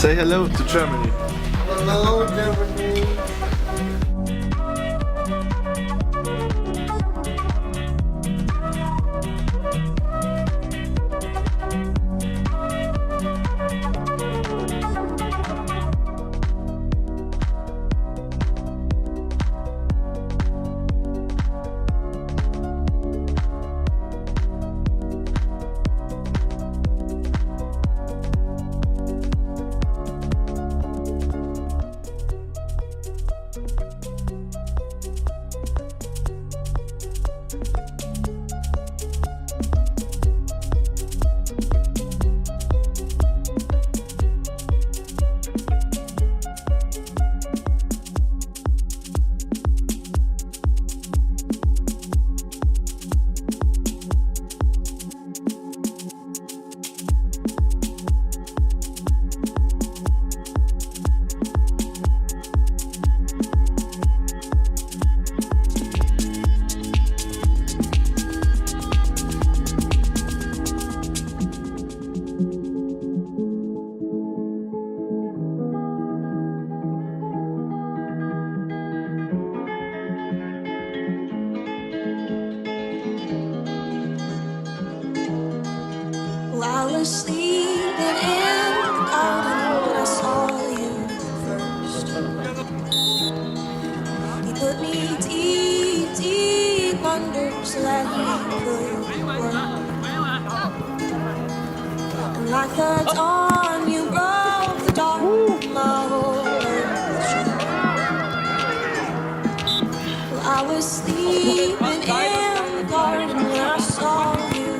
Say hello to Germany. Hello, Germany. I was sleeping in the garden when I saw you first. He put me deep, deep under so that he could work. And like the dawn, you broke the dark, my whole earth shook. Well, I was sleeping in the garden when I saw you.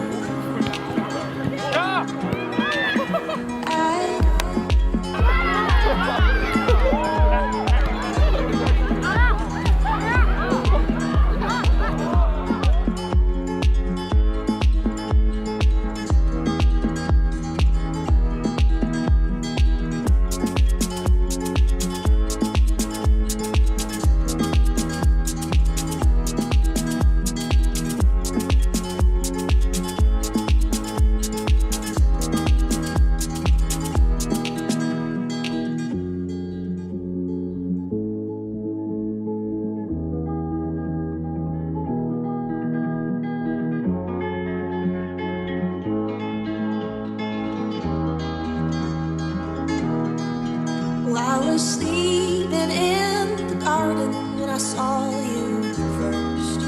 I was sleeping in the garden when I saw you first.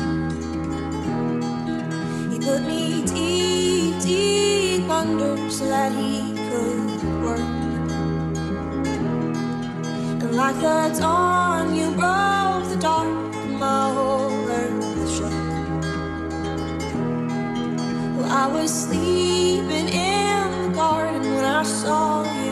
He put me deep, deep under so that he could work. And like the dawn, you broke the dark, and my whole earth shook. Well, I was sleeping in the garden when I saw you.